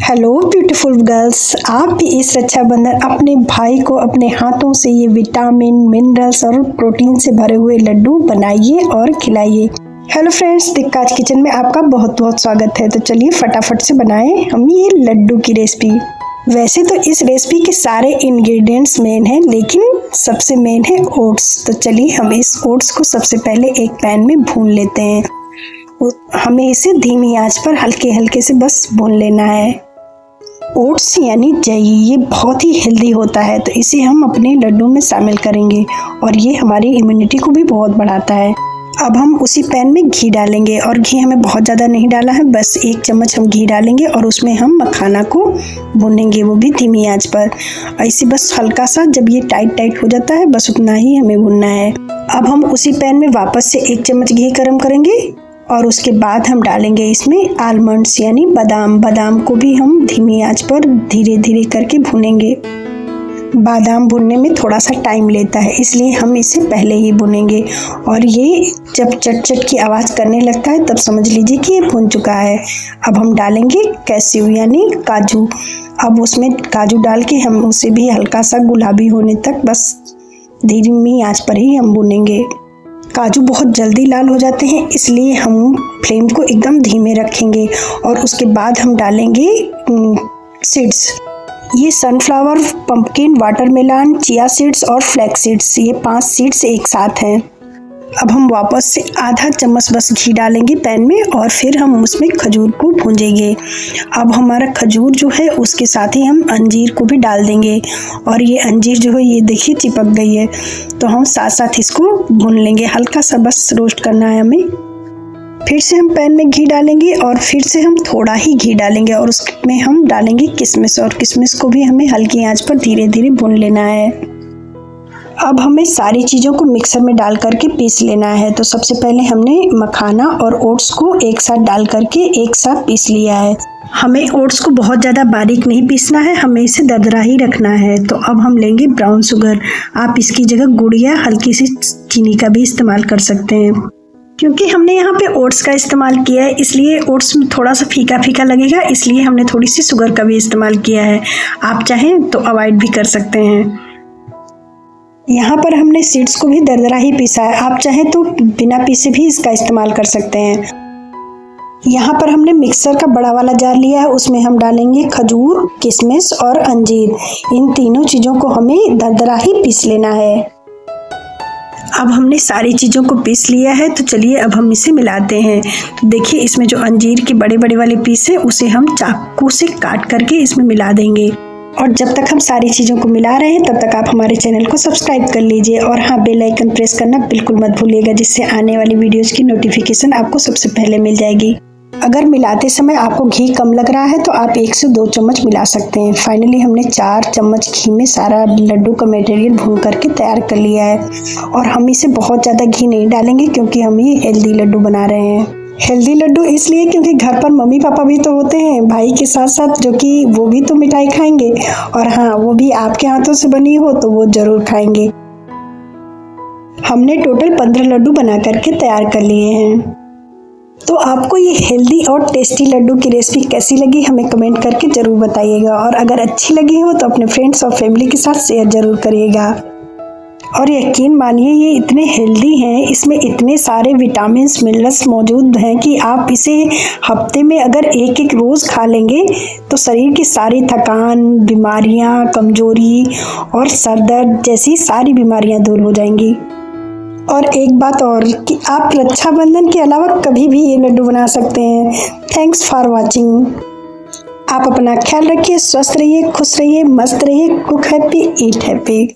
Hello beautiful girls, आप भी इस रक्षाबंधन अपने भाई को अपने हाथों से ये विटामिन, मिनरल्स और प्रोटीन से भरे हुए लड्डू बनाइए और खिलाइए। हेलो फ्रेंड्स, दिक्काज किचन में आपका बहुत बहुत स्वागत है। तो चलिए फटाफट से बनाएं हम ये लड्डू की रेसिपी। वैसे तो इस रेसिपी के सारे इंग्रेडिएंट्स मेन हैं, लेकिन सबसे मेन है ओट्स। तो चलिए हम इस ओट्स को सबसे पहले एक पैन में भून लेते हैं। हमें इसे धीमी आंच पर हल्के हल्के से बस भून लेना है। ओट्स यानी जई, ये बहुत ही हेल्दी होता है, तो इसे हम अपने लड्डू में शामिल करेंगे और ये हमारी इम्यूनिटी को भी बहुत बढ़ाता है। अब हम उसी पैन में घी डालेंगे और घी हमें बहुत ज़्यादा नहीं डाला है, बस 1 चम्मच हम घी डालेंगे और उसमें हम मखाना को भूनेंगे, वो भी धीमी आंच पर। ऐसे बस हल्का सा जब ये टाइट हो जाता है, बस उतना ही हमें भूनना है। अब हम उसी पैन में वापस से 1 चम्मच घी गर्म करेंगे और उसके बाद हम डालेंगे इसमें आलमंड्स यानी बादाम को भी हम धीमी आंच पर धीरे धीरे करके भूनेंगे। बादाम भुनने में थोड़ा सा टाइम लेता है, इसलिए हम इसे पहले ही भुनेंगे और ये जब चट की आवाज़ करने लगता है तब समझ लीजिए कि ये भुन चुका है। अब हम डालेंगे कैश्यू यानी काजू। अब उसमें काजू डाल के हम उसे भी हल्का सा गुलाबी होने तक बस धीमी आंच पर ही हम भुनेंगे। काजू बहुत जल्दी लाल हो जाते हैं, इसलिए हम फ्लेम को एकदम धीमे रखेंगे और उसके बाद हम डालेंगे सीड्स। ये sunflower, pumpkin, watermelon, chia seeds और फ्लैक्स सीड्स, ये 5 सीड्स एक साथ हैं। अब हम वापस से आधा चम्मच बस घी डालेंगे पैन में और फिर हम उसमें खजूर को भूंजेंगे। अब हमारा खजूर जो है उसके साथ ही हम अंजीर को भी डाल देंगे और ये अंजीर जो है ये देखिए चिपक गई है, तो हम साथ साथ इसको भून लेंगे। हल्का सा बस रोस्ट करना है हमें। फिर से हम पैन में घी डालेंगे और फिर से हम थोड़ा ही घी डालेंगे और उसमें हम डालेंगे किशमिश और किशमिश को भी हमें हल्की आंच पर धीरे धीरे भून लेना है। अब हमें सारी चीज़ों को मिक्सर में डाल करके पीस लेना है। तो सबसे पहले हमने मखाना और ओट्स को एक साथ डाल करके एक साथ पीस लिया है। हमें ओट्स को बहुत ज़्यादा बारीक नहीं पीसना है, हमें इसे दरदरा ही रखना है। तो अब हम लेंगे ब्राउन शुगर। आप इसकी जगह गुड़ या हल्की सी चीनी का भी इस्तेमाल कर सकते हैं। क्योंकि हमने यहाँ पे ओट्स का इस्तेमाल किया है, इसलिए ओट्स में थोड़ा सा फीका फीका लगेगा, इसलिए हमने थोड़ी सी शुगर का भी इस्तेमाल किया है। आप चाहें तो अवॉइड भी कर सकते हैं। यहाँ पर हमने सीड्स को भी दरदरा ही पीसा है, आप चाहें तो बिना पीसे भी इसका इस्तेमाल कर सकते हैं। यहाँ पर हमने मिक्सर का बड़ा वाला जार लिया है, उसमें हम डालेंगे खजूर, किशमिश और अंजीर। इन तीनों चीज़ों को हमें दरदरा ही पीस लेना है। अब हमने सारी चीज़ों को पीस लिया है, तो चलिए अब हम इसे मिलाते हैं। तो देखिए इसमें जो अंजीर के बड़े बड़े वाले पीस है उसे हम चाकू से काट करके इसमें मिला देंगे। और जब तक हम सारी चीज़ों को मिला रहे हैं तब तक आप हमारे चैनल को सब्सक्राइब कर लीजिए और हाँ, बेल आइकन प्रेस करना बिल्कुल मत भूलिएगा, जिससे आने वाली वीडियोज़ की नोटिफिकेशन आपको सबसे पहले मिल जाएगी। अगर मिलाते समय आपको घी कम लग रहा है तो आप 1 से 2 चम्मच मिला सकते हैं। फाइनली हमने 4 चम्मच घी में सारा लड्डू का मटेरियल भून करके तैयार कर लिया है और हम इसे बहुत ज़्यादा घी नहीं डालेंगे क्योंकि हम ये हेल्दी लड्डू बना रहे हैं। हेल्दी लड्डू इसलिए क्योंकि घर पर मम्मी पापा भी तो होते हैं भाई के साथ साथ, जो कि वो भी तो मिठाई खाएंगे और हाँ, वो भी आपके हाथों से बनी हो तो वो ज़रूर खाएंगे। हमने टोटल 15 लड्डू बना करके तैयार कर लिए हैं। तो आपको ये हेल्दी और टेस्टी लड्डू की रेसिपी कैसी लगी हमें कमेंट करके ज़रूर बताइएगा और अगर अच्छी लगी हो तो अपने फ्रेंड्स और फैमिली के साथ शेयर ज़रूर करिएगा। और यकीन मानिए ये इतने हेल्दी हैं, इसमें इतने सारे विटामिन्स, मिनरल्स मौजूद हैं कि आप इसे हफ्ते में अगर एक रोज़ खा लेंगे तो शरीर की सारी थकान, बीमारियां, कमजोरी और सर दर्द जैसी सारी बीमारियां दूर हो जाएंगी। और एक बात और कि आप रक्षाबंधन के अलावा कभी भी ये लड्डू बना सकते हैं। Thanks for watching. आप अपना ख्याल रखिए, स्वस्थ रहिए, खुश रहिए, मस्त रहिए। कुक हैप्पी, ईट हैप्पी।